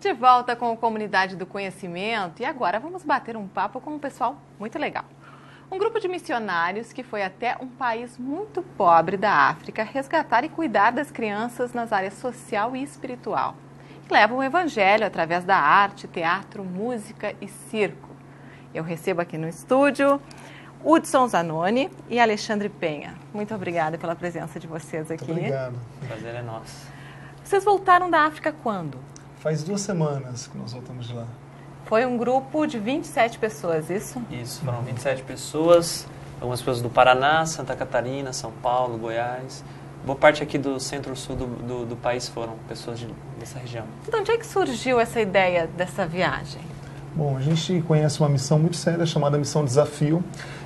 De volta com a Comunidade do Conhecimento e agora vamos bater um papo com um pessoal muito legal. Um grupo de missionários que foi até um país muito pobre da África resgatar e cuidar das crianças nas áreas social e espiritual. E levam o evangelho através da arte, teatro, música e circo. Eu recebo aqui no estúdio Hudson Zanoni e Alexandre Penha. Muito obrigada pela presença de vocês aqui. Muito obrigado. O prazer é nosso. Vocês voltaram da África quando? Faz 2 semanas que nós voltamos de lá. Foi um grupo de 27 pessoas, isso? Isso, foram 27 pessoas, algumas pessoas do Paraná, Santa Catarina, São Paulo, Goiás. Boa parte aqui do centro-sul do país foram pessoas dessa região. Então, onde é que surgiu essa ideia dessa viagem? Bom, a gente conhece uma missão muito séria chamada Missão Desafio,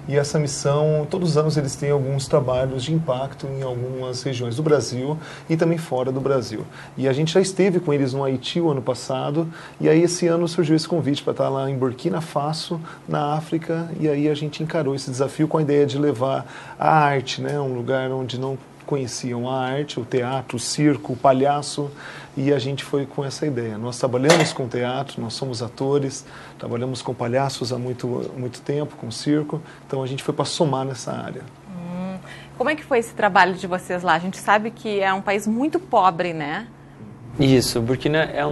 e essa missão, todos os anos eles têm alguns trabalhos de impacto em algumas regiões do Brasil e também fora do Brasil. E a gente já esteve com eles no Haiti o ano passado, e aí esse ano surgiu esse convite para estar lá em Burkina Faso, na África, e aí a gente encarou esse desafio com a ideia de levar a arte, né, um lugar onde não conheciam a arte, o teatro, o circo, o palhaço, e a gente foi com essa ideia. Nós trabalhamos com teatro, nós somos atores, trabalhamos com palhaços há muito tempo, com circo, então a gente foi para somar nessa área. Como é que foi esse trabalho de vocês lá? A gente sabe que é um país muito pobre, né? Isso, Burkina é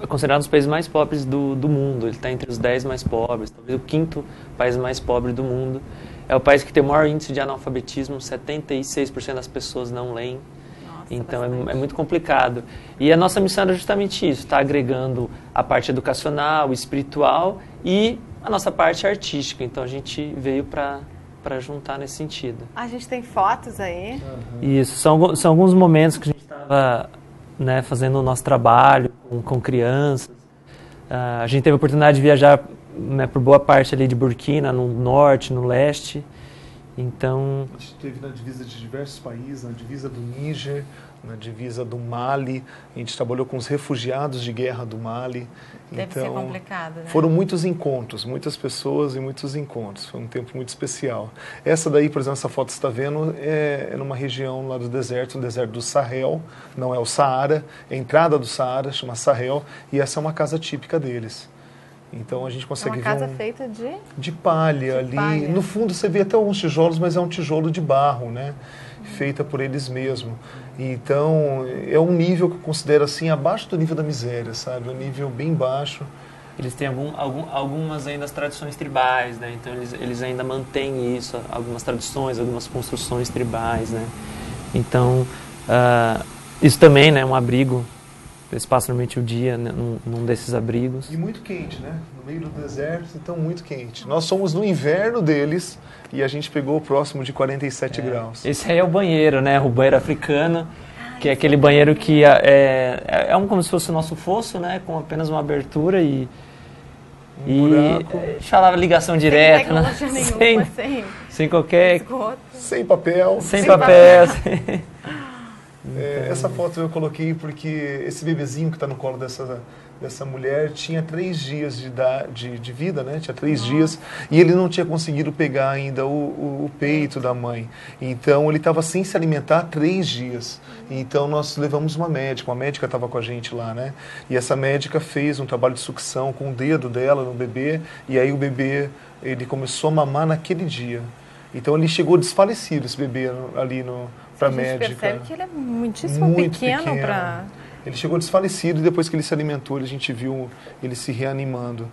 considerado um dos países mais pobres do mundo. Ele está entre os 10 mais pobres, talvez o 5º país mais pobre do mundo. É o país que tem o maior índice de analfabetismo, 76% das pessoas não leem. Nossa, então é muito complicado. E a nossa missão era justamente isso, está agregando a parte educacional, espiritual e a nossa parte artística. Então a gente veio para juntar nesse sentido. A gente tem fotos aí. Isso, são alguns momentos que a gente estava, né, fazendo o nosso trabalho com crianças. A gente teve a oportunidade de viajar, né, por boa parte ali de Burkina, no norte, no leste. Então, a gente esteve na divisa de diversos países, na divisa do Níger, na divisa do Mali. A gente trabalhou com os refugiados de guerra do Mali. Deve ser complicado, né? Foram muitos encontros, muitas pessoas e muitos encontros. Foi um tempo muito especial. Essa daí, por exemplo, essa foto que você está vendo, é numa região lá do deserto, o deserto do Sahel. Não é o Saara, é a entrada do Saara, chama Sahel. E essa é uma casa típica deles. Então a gente consegue ver uma casa feita de palha ali. Palha. No fundo você vê até alguns tijolos, mas é um tijolo de barro, né? Feita por eles mesmos. Então é um nível que eu considero assim abaixo do nível da miséria, sabe? Um nível bem baixo. Eles têm algumas ainda as tradições tribais, né? Então eles ainda mantêm isso, algumas tradições, algumas construções tribais, né? Então isso também, né, é um abrigo. Eles passam normalmente o dia, né, num desses abrigos. E muito quente, né? No meio do deserto, então muito quente. Nós somos no inverno deles e a gente pegou próximo de 47 graus. Esse aí é o banheiro, né? O banheiro africano, que é aquele banheiro que é como se fosse o nosso fosso, né? Com apenas uma abertura e buraco. Falava ligação direta, né? Nenhuma, sem qualquer... esgoto. Sem papel. Sem papel. Essa foto eu coloquei porque esse bebezinho que está no colo dessa mulher tinha 3 dias de vida, né? Tinha 3 dias e ele não tinha conseguido pegar ainda o peito da mãe. Então ele estava sem se alimentar há 3 dias. Então nós levamos uma médica estava com a gente lá, né? E essa médica fez um trabalho de sucção com o dedo dela no bebê e aí o bebê ele começou a mamar naquele dia. Então ele chegou desfalecido, esse bebê ali para a médica. A gente percebe que ele é muitíssimo pequeno para... Ele chegou desfalecido e depois que ele se alimentou, a gente viu ele reanimando.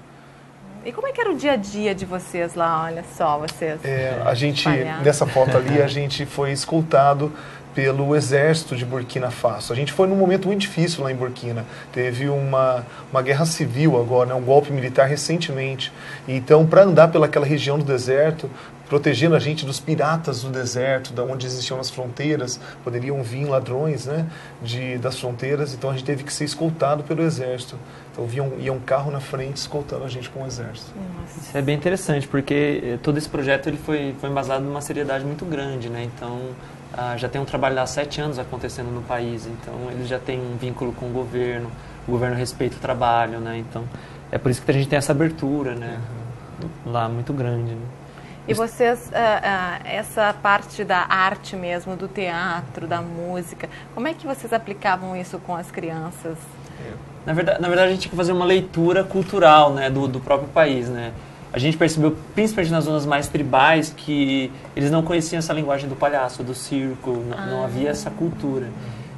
E como é que era o dia a dia de vocês lá? Olha só, vocês... a gente, nessa foto ali, a gente foi escoltado pelo exército de Burkina Faso. A gente foi num momento muito difícil lá em Burkina. Teve uma guerra civil agora, né, um golpe militar recentemente. Então, para andar pelaquela região do deserto, protegendo a gente dos piratas do deserto, da onde existiam as fronteiras, poderiam vir ladrões, né, das fronteiras, então a gente teve que ser escoltado pelo exército. Então ia um carro na frente escoltando a gente com o exército. Nossa. Isso é bem interessante, porque todo esse projeto ele foi embasado numa seriedade muito grande, né? Então já tem um trabalho há 7 anos acontecendo no país, então eles já têm um vínculo com o governo respeita o trabalho, né? Então é por isso que a gente tem essa abertura, né? Lá muito grande, né? E vocês, essa parte da arte mesmo, do teatro, da música, como é que vocês aplicavam isso com as crianças? Na verdade, a gente tinha que fazer uma leitura cultural, né, do próprio país, né? A gente percebeu, principalmente nas zonas mais tribais, que eles não conheciam essa linguagem do palhaço, do circo, não havia essa cultura.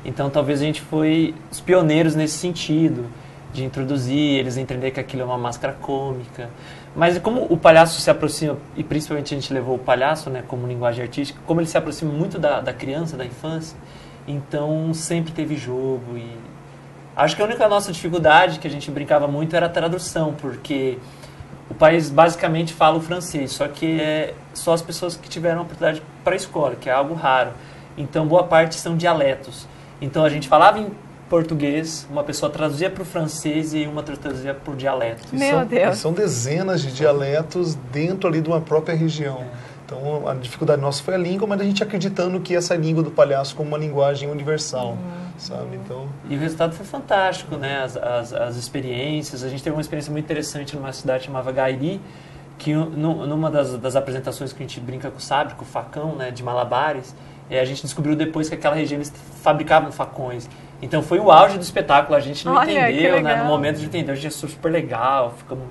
Então, talvez a gente foi os pioneiros nesse sentido, de introduzir, eles entender que aquilo é uma máscara cômica. Mas como o palhaço se aproxima, e principalmente a gente levou o palhaço, né, como linguagem artística, como ele se aproxima muito da criança, da infância, então sempre teve jogo. E acho que a única nossa dificuldade, que a gente brincava muito, era a tradução, porque o país basicamente fala o francês, só que é só as pessoas que tiveram a oportunidade para a escola, que é algo raro. Então, boa parte são dialetos. Então, a gente falava em português, uma pessoa traduzia para o francês e uma traduzia para o dialeto. Meu Deus! São dezenas de dialetos dentro ali de uma própria região. Então, a dificuldade nossa foi a língua, mas a gente acreditando que essa língua do palhaço como uma linguagem universal, sabe? Então... E o resultado foi fantástico, né? As experiências. A gente teve uma experiência muito interessante numa cidade chamada Gairi, que numa das apresentações que a gente brinca com o sabre, com o facão, né, de malabares, a gente descobriu depois que aquela região eles fabricavam facões. Então foi o auge do espetáculo, a gente não entendeu, né? No momento de entender, a gente achou super legal, ficamos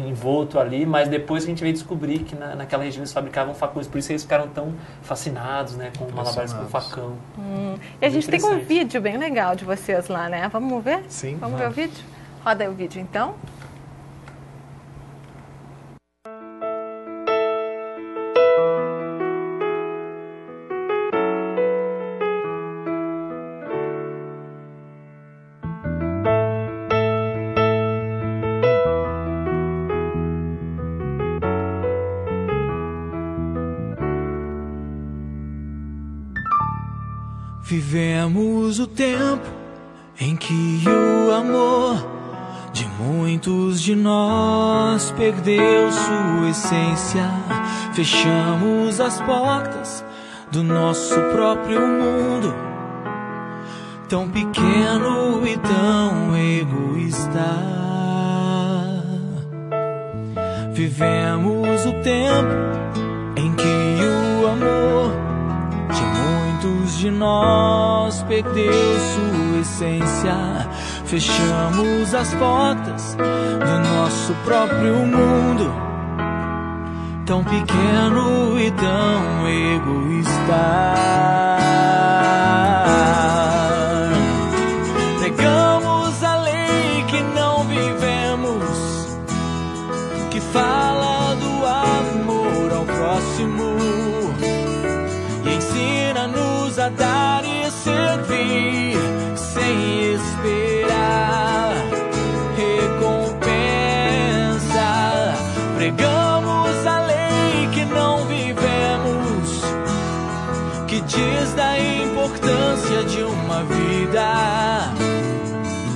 envolto ali, mas depois a gente veio descobrir que naquela região eles fabricavam facões, por isso eles ficaram tão fascinados, né, com malabares com facão. E a gente tem um vídeo bem legal de vocês lá, né? Vamos ver? Sim. Vamos ver o vídeo? Roda aí o vídeo, então. Vivemos o tempo em que o amor de muitos de nós perdeu sua essência. Fechamos as portas do nosso próprio mundo, tão pequeno e tão egoísta. Vivemos o tempo em que o amor de nós perdeu sua essência. Fechamos as portas do nosso próprio mundo, tão pequeno e tão egoísta. Pregamos a lei que não vivemos, que fala do amor ao próximo, ensina-nos a dar e servir sem esperar recompensa. Pregamos a lei que não vivemos, que diz da importância de uma vida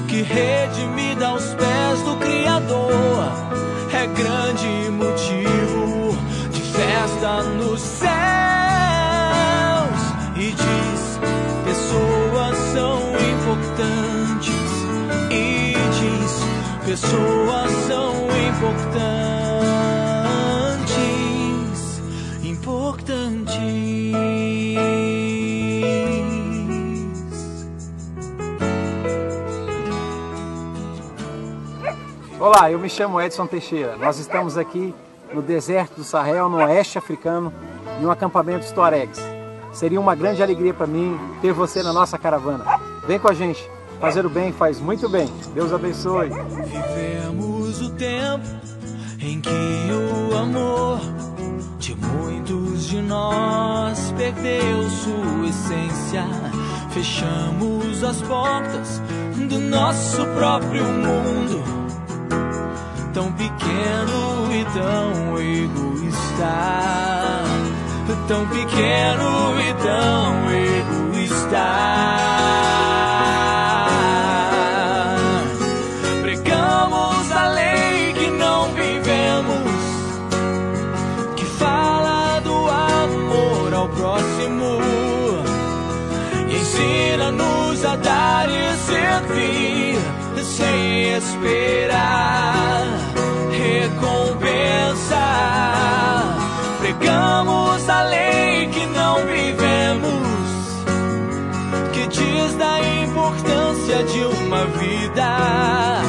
que redimida aos pés do Criador é grande motivo de festa no céu. E diz, pessoas são importantes. E diz, pessoas são importantes. Olá, eu me chamo Edson Teixeira. Nós estamos aqui no deserto do Sahel, no oeste africano, em um acampamento dos Tuaregs. Seria uma grande alegria para mim ter você na nossa caravana. Vem com a gente. Fazer o bem faz muito bem. Deus abençoe. Vivemos o tempo em que o amor de muitos de nós perdeu sua essência. Fechamos as portas do nosso próprio mundo, tão pequeno e tão egoísta. Tão pequeno e tão egoísta. Pregamos a lei que não vivemos, que fala do amor ao próximo, e ensina-nos a dar e servir sem esperar recompensa. Pregamos a lei que não vivemos, que diz da importância essência de uma vida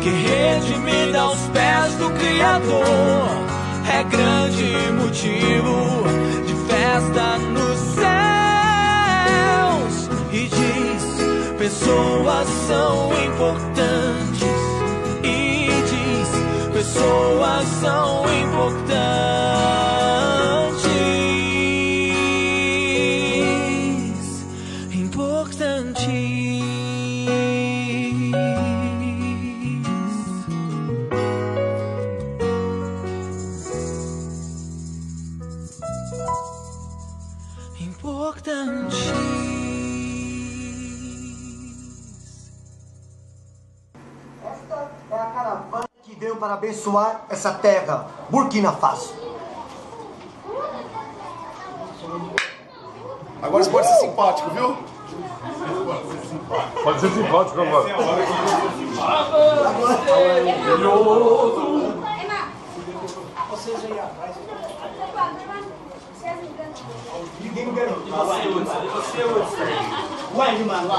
que redimida aos pés do Criador é grande motivo de festa nos céus. E diz: pessoas são importantes. E diz: pessoas são importantes. Importantes. Esta é a caravana que veio para abençoar essa terra, Burkina Faso. Agora você pode ser simpático, viu? Pode ser simpático agora. Vocês aí atrás. Ninguém garantiu. Você é o Ué, mano,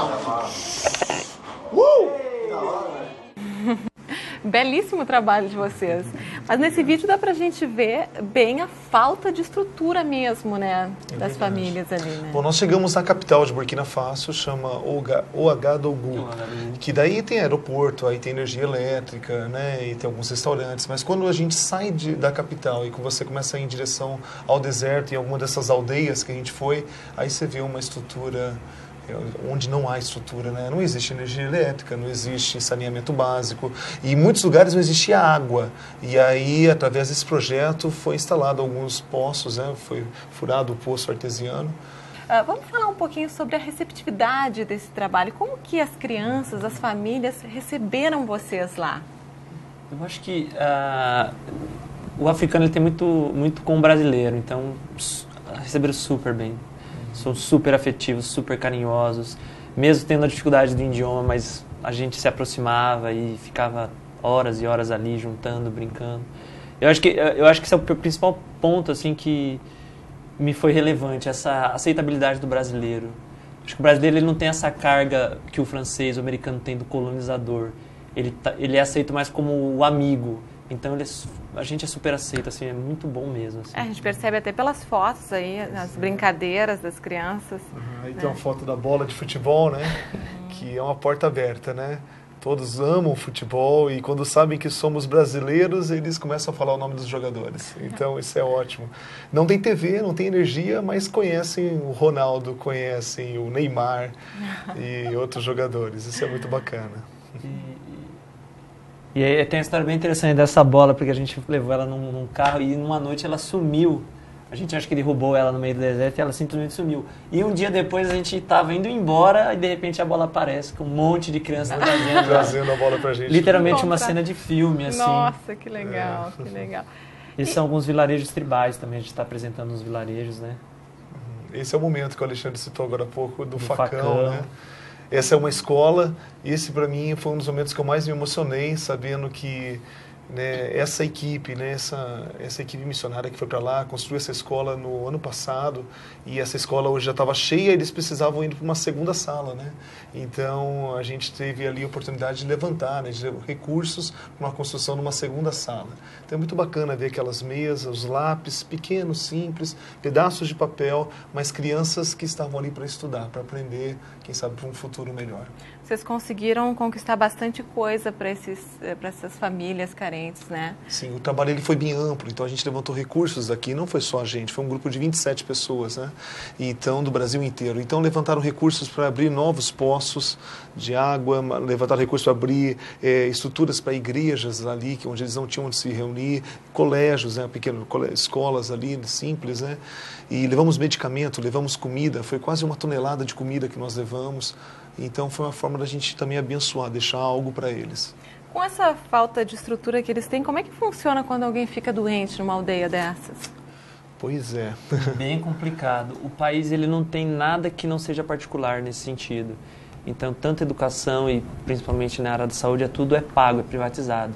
Belíssimo trabalho de vocês. Mas nesse vídeo dá pra gente ver bem a falta de estrutura mesmo, né? Das famílias ali, né? Bom, nós chegamos na capital de Burkina Faso, chama Ouagadougou, que daí tem aeroporto, aí tem energia elétrica, né? E tem alguns restaurantes. Mas quando a gente sai da capital e que você começa a ir em direção ao deserto, em alguma dessas aldeias que a gente foi, aí você vê uma estrutura onde não há estrutura, né? Não existe energia elétrica, não existe saneamento básico e em muitos lugares não existia água. E aí, através desse projeto, foi instalado alguns poços, né? Foi furado o poço artesiano. Vamos falar um pouquinho sobre a receptividade desse trabalho. Como que as crianças, as famílias receberam vocês lá? Eu acho que o africano ele tem muito com o brasileiro, então receberam super bem. São super afetivos, super carinhosos, mesmo tendo a dificuldade do idioma, mas a gente se aproximava e ficava horas e horas ali juntando, brincando. Eu acho que esse é o principal ponto assim que me foi relevante, essa aceitabilidade do brasileiro. Acho que o brasileiro ele não tem essa carga que o francês, o americano tem do colonizador. Ele é aceito mais como o amigo. Então a gente é super aceito, assim, é muito bom mesmo. Assim. A gente percebe até pelas fotos aí, as brincadeiras das crianças. Aí tem uma foto da bola de futebol, né? Que é uma porta aberta, né? Todos amam futebol e quando sabem que somos brasileiros, eles começam a falar o nome dos jogadores. Então isso é ótimo. Não tem TV, não tem energia, mas conhecem o Ronaldo, conhecem o Neymar e outros jogadores. Isso é muito bacana. E aí tem uma história bem interessante dessa bola, porque a gente levou ela num carro e numa noite ela sumiu. A gente acha que derrubou ela no meio do deserto e ela simplesmente sumiu. E um dia depois a gente estava indo embora e de repente a bola aparece com um monte de crianças trazendo a bola pra gente. Literalmente uma cena de filme, assim. Nossa, que legal, que legal. Esses são alguns vilarejos tribais também, a gente está apresentando os vilarejos, né? Esse é o momento que o Alexandre citou agora há pouco, do facão, né? Essa é uma escola, esse para mim foi um dos momentos que eu mais me emocionei, sabendo que né, essa equipe, né, essa equipe missionária que foi para lá, construiu essa escola no ano passado, e essa escola hoje já estava cheia, eles precisavam ir para uma segunda sala, né? Então a gente teve ali a oportunidade de levantar, né, de recursos para uma construção de uma segunda sala. Então é muito bacana ver aquelas mesas, os lápis pequenos, simples, pedaços de papel, mas crianças que estavam ali para estudar, para aprender, quem sabe para um futuro melhor. Vocês conseguiram conquistar bastante coisa para essas famílias carentes, né? Sim, o trabalho ele foi bem amplo, então a gente levantou recursos aqui, não foi só a gente, foi um grupo de 27 pessoas, né? Então, do Brasil inteiro. Então, levantaram recursos para abrir novos poços de água, levantaram recursos para abrir estruturas para igrejas ali, onde eles não tinham onde se reunir, colégios, né? Pequenas escolas ali, simples, né? E levamos medicamento, levamos comida, foi quase 1 tonelada de comida que nós levamos. Então, foi uma forma da gente também abençoar, deixar algo para eles. Com essa falta de estrutura que eles têm, como é que funciona quando alguém fica doente numa aldeia dessas? Pois é. Bem complicado. O país ele não tem nada que não seja particular nesse sentido. Então, tanto educação e principalmente na área da saúde, tudo é pago, é privatizado.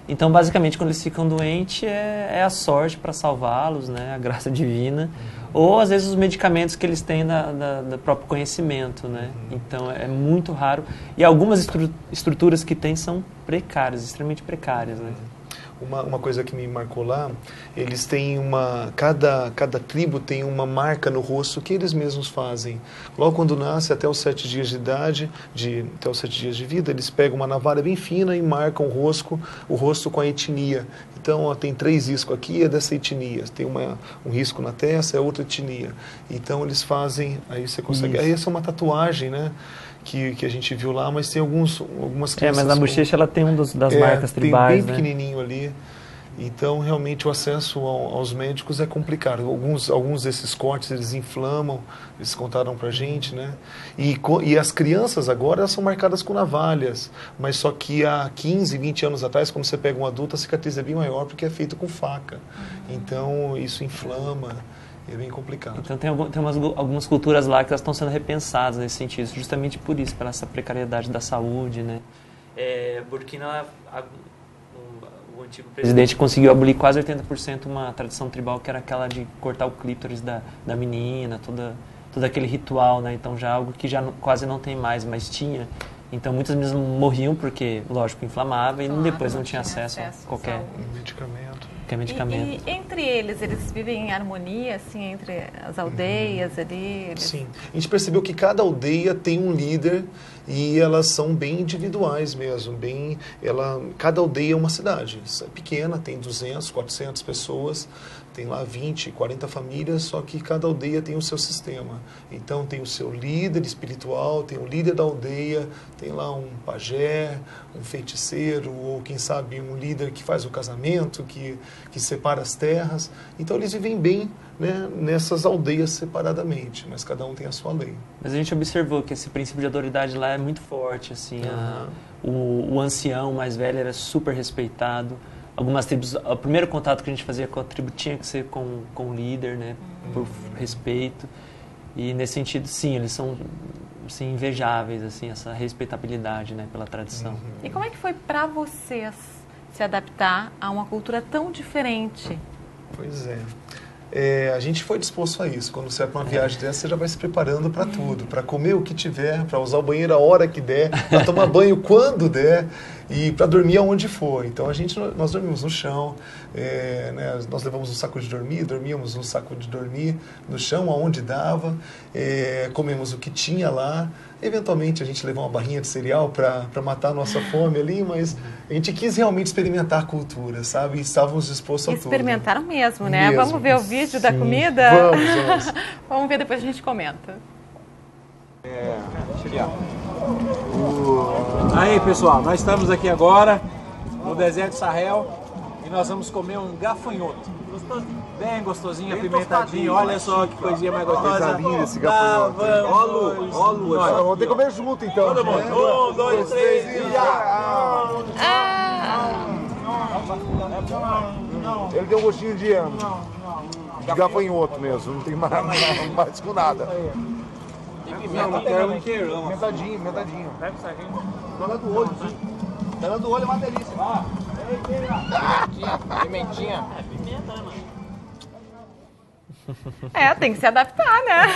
Então, basicamente, quando eles ficam doentes, é a sorte para salvá-los, né? A graça divina. ou às vezes os medicamentos que eles têm do próprio conhecimento, né? Então é muito raro. E algumas estruturas que tem são precárias, extremamente precárias, né? Uma coisa que me marcou lá, eles têm cada tribo tem uma marca no rosto que eles mesmos fazem. Logo quando nasce, até os 7 dias de idade, até os 7 dias de vida, eles pegam uma navalha bem fina e marcam o rosto com a etnia. Então, ó, tem 3 riscos aqui, é dessa etnia. Tem um risco na testa, é outra etnia. Então, eles fazem, aí você consegue... Aí essa é uma tatuagem, né? Que a gente viu lá, mas tem algumas crianças... mas na bochecha ela tem das marcas tribais, tem bem pequenininho ali. Então, realmente, o acesso aos médicos é complicado. Alguns desses cortes, eles inflamam, eles contaram pra gente, né? E as crianças agora, elas são marcadas com navalhas, mas só que há 15, 20 anos atrás, quando você pega um adulto, a cicatriz é bem maior, porque é feito com faca. Então, isso inflama. É bem complicado. Então tem algumas culturas lá que elas estão sendo repensadas nesse sentido, justamente por isso, pela essa precariedade da saúde, né? Burkina, o antigo presidente conseguiu abolir quase 80% uma tradição tribal que era aquela de cortar o clítoris da menina, todo aquele ritual, né? Então já algo que já quase não tem mais, mas tinha. Então muitas meninas morriam porque, lógico, inflamava e depois não tinha acesso a qualquer medicamento. E entre eles vivem em harmonia, assim, entre as aldeias ali? Sim. A gente percebeu que cada aldeia tem um líder e elas são bem individuais mesmo. Cada aldeia é uma cidade. É pequena, tem 200, 400 pessoas, tem lá 20, 40 famílias, só que cada aldeia tem o seu sistema. Então tem o seu líder espiritual, tem o líder da aldeia, tem lá um pajé, um feiticeiro, ou quem sabe um líder que faz o casamento, que separa as terras. Então eles vivem bem, né, nessas aldeias separadamente, mas cada um tem a sua lei. Mas a gente observou que esse princípio de autoridade lá é muito forte, assim, o ancião mais velho era super respeitado. Algumas tribos, o primeiro contato que a gente fazia com a tribo tinha que ser com o líder, né, por respeito. E nesse sentido, sim, eles são assim, invejáveis, assim, essa respeitabilidade, né, pela tradição. E como é que foi para vocês se adaptar a uma cultura tão diferente? Pois é. A gente foi disposto a isso. Quando você vai para uma viagem dessa, você já vai se preparando para tudo, para comer o que tiver, para usar o banheiro a hora que der, para tomar banho quando der e para dormir aonde for. Então nós dormimos no chão, né, nós levamos um saco de dormir, dormíamos no saco de dormir no chão, aonde dava, comemos o que tinha lá. Eventualmente a gente levou uma barrinha de cereal para matar a nossa fome ali, mas a gente quis realmente experimentar a cultura, sabe? E estávamos dispostos a tudo. Experimentaram mesmo, né? Vamos ver o vídeo da comida? Vamos. Vamos ver, depois a gente comenta. Aí, pessoal, nós estamos aqui agora no deserto do Sahel e nós vamos comer um gafanhoto. Bem gostosinho, apimentadinho. Olha só que coisinha mais gostosa. Linda esse gafanhoto. Ó, Lu. Vamos ter que comer junto, então. Todo mundo. 1, 2, 3 e já! Ele tem um gostinho de gafanhoto mesmo, não tem mais com nada. Metadinho. Pega isso aqui. Dona do olho, sim. Dona do olho é uma delícia. Pimentinha. Pimenta, né, mano? Tem que se adaptar, né?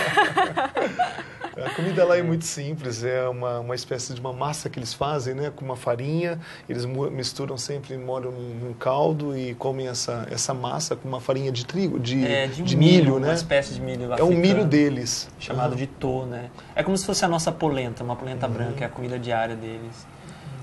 A comida lá é muito simples, é uma espécie de uma massa que eles fazem, né, com uma farinha, eles misturam sempre, molham num caldo e comem essa massa com uma farinha de trigo, de milho, né? Uma espécie de milho africano. É o milho deles. Chamado de tô, né? É como se fosse a nossa polenta, uma polenta branca, é a comida diária deles.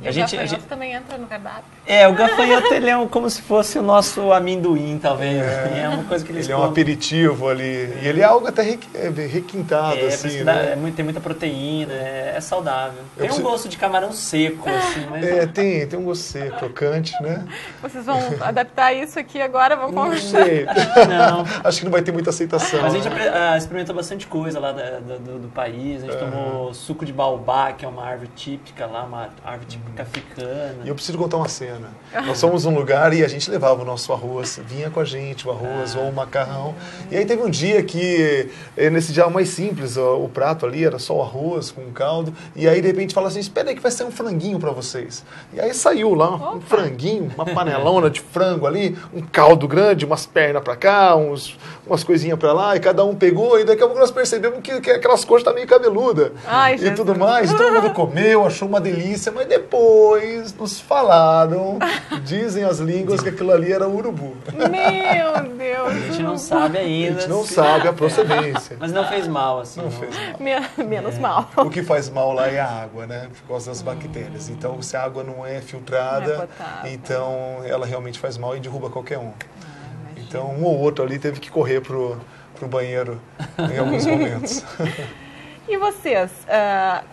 E o gafanhoto também entra no cardápio? O gafanhoto ele é como se fosse o nosso amendoim, talvez. É uma coisa que eles comem. Ele é um aperitivo ali. E ele é algo até requintado, assim. Né? Tem muita proteína, é saudável. Tem um gosto de camarão seco, assim. Mas... tem um gosto seco, crocante, né? Vocês vão adaptar isso aqui agora? Vão Não sei. Não. Acho que não vai ter muita aceitação. Mas a gente experimentou bastante coisa lá do país. A gente tomou suco de baobá, que é uma árvore típica lá, uma árvore típica África africana. E eu preciso contar uma cena. Nós fomos num lugar e a gente levava o nosso arroz, vinha com a gente o arroz ou o macarrão. E aí teve um dia que, nesse dia mais simples, o prato ali era só o arroz com caldo. E aí de repente fala assim, espera aí que vai ser um franguinho para vocês. E aí saiu lá um franguinho, uma panelona de frango ali, um caldo grande, umas pernas para cá, umas coisinhas para lá, e cada um pegou. E daqui a pouco nós percebemos que aquelas coxas tá meio cabeluda. Ai, e tudo mais. E todo mundo comeu, achou uma delícia, mas depois nos falaram, dizem as línguas que aquilo ali era urubu. Meu Deus! A gente não sabe ainda. A gente não sabe a procedência. Mas não fez mal, assim. Não fez mal. Menos mal. O que faz mal lá é a água, né? Por causa das bactérias. Então, se a água não é filtrada, então ela realmente faz mal e derruba qualquer um. Então, um ou outro ali teve que correr pro banheiro em alguns momentos. E vocês?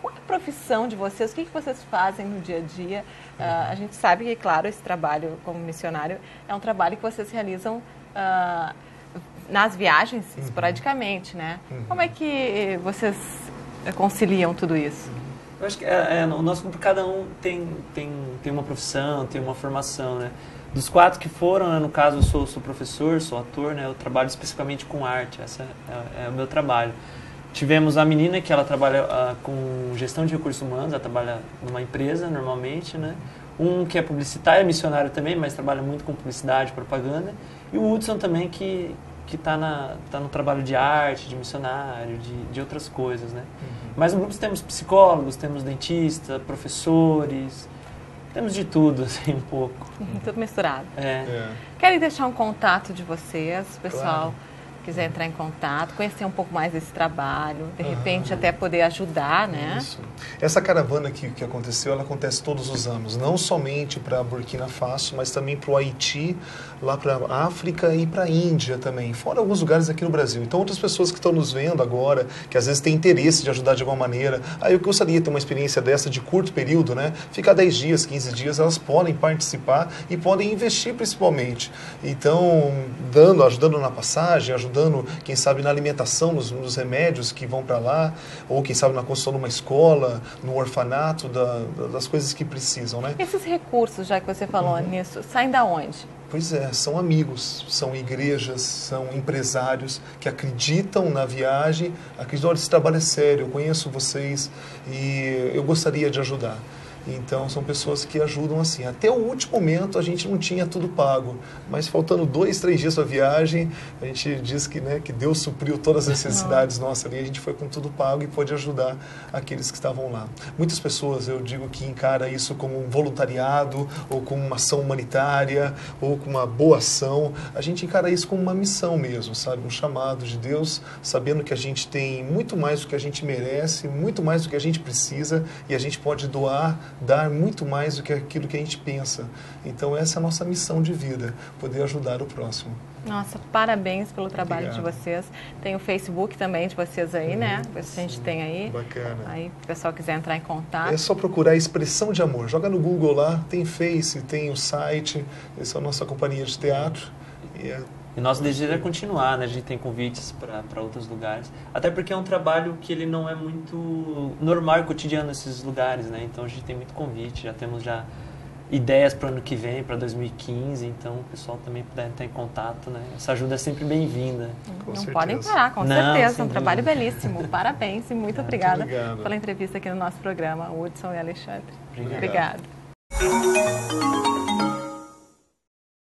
Qual é a profissão de vocês? O que vocês fazem no dia a dia? A gente sabe que, claro, esse trabalho como missionário é um trabalho que vocês realizam nas viagens, esporadicamente, né? Como é que vocês conciliam tudo isso? Eu acho que o nosso grupo, cada um tem uma profissão, tem uma formação, né? Dos 4 que foram, né, no caso eu sou professor, sou ator, né? Eu trabalho especificamente com arte, esse é o meu trabalho. Tivemos a menina que ela trabalha com gestão de recursos humanos, ela trabalha numa empresa normalmente, né? Um que é publicitário, é missionário também, mas trabalha muito com publicidade, propaganda. E o Hudson também que tá no trabalho de arte, de missionário, de outras coisas, né? Mas no grupo temos psicólogos, temos dentistas, professores, temos de tudo, assim, um pouco. Tudo misturado. Querem deixar um contato de vocês, pessoal? Claro. Quiser entrar em contato, conhecer um pouco mais desse trabalho, de repente até poder ajudar, né? Isso. Essa caravana que aconteceu, ela acontece todos os anos, não somente para Burkina Faso, mas também para o Haiti, lá para a África e para a Índia também, fora alguns lugares aqui no Brasil. Então, outras pessoas que estão nos vendo agora, que às vezes têm interesse de ajudar de alguma maneira, aí eu gostaria de ter uma experiência dessa de curto período, né? Ficar 10 dias, 15 dias, elas podem participar e podem investir principalmente. Então, ajudando na passagem, ajudando, quem sabe, na alimentação, nos remédios que vão para lá, ou quem sabe na construção de uma escola, no orfanato, das coisas que precisam, né? Esses recursos, já que você falou nisso, saem da onde? Pois é, são amigos, são igrejas, são empresários que acreditam na viagem, acreditam, olha, esse trabalho é sério, eu conheço vocês e eu gostaria de ajudar. Então, são pessoas que ajudam assim. Até o último momento, a gente não tinha tudo pago. Mas, faltando 2, 3 dias para a viagem, a gente diz que, né, que Deus supriu todas as necessidades nossas ali. A gente foi com tudo pago e pôde ajudar aqueles que estavam lá. Muitas pessoas, eu digo, que encara isso como um voluntariado, ou como uma ação humanitária, ou como uma boa ação. A gente encara isso como uma missão mesmo, sabe? Um chamado de Deus, sabendo que a gente tem muito mais do que a gente merece, muito mais do que a gente precisa, e a gente pode dar muito mais do que aquilo que a gente pensa. Então, essa é a nossa missão de vida, poder ajudar o próximo. Nossa, parabéns pelo trabalho Obrigado. De vocês. Tem o Facebook também de vocês aí, né? A gente tem aí. Bacana. Aí, se o pessoal quiser entrar em contato. É só procurar Expressão de Amor. Joga no Google lá, tem Face, tem o site. Essa é a nossa companhia de teatro. E nosso desejo é continuar, né? A gente tem convites para outros lugares. Até porque é um trabalho que ele não é muito normal e cotidiano nesses lugares, né? Então a gente tem muito convite, já temos ideias para o ano que vem, para 2015. Então o pessoal também puder entrar em contato, né? Essa ajuda é sempre bem-vinda. Não podem parar, com certeza. É um trabalho belíssimo. Parabéns e muito obrigada pela entrevista aqui no nosso programa, Hudson e Alexandre. Obrigado. Obrigada.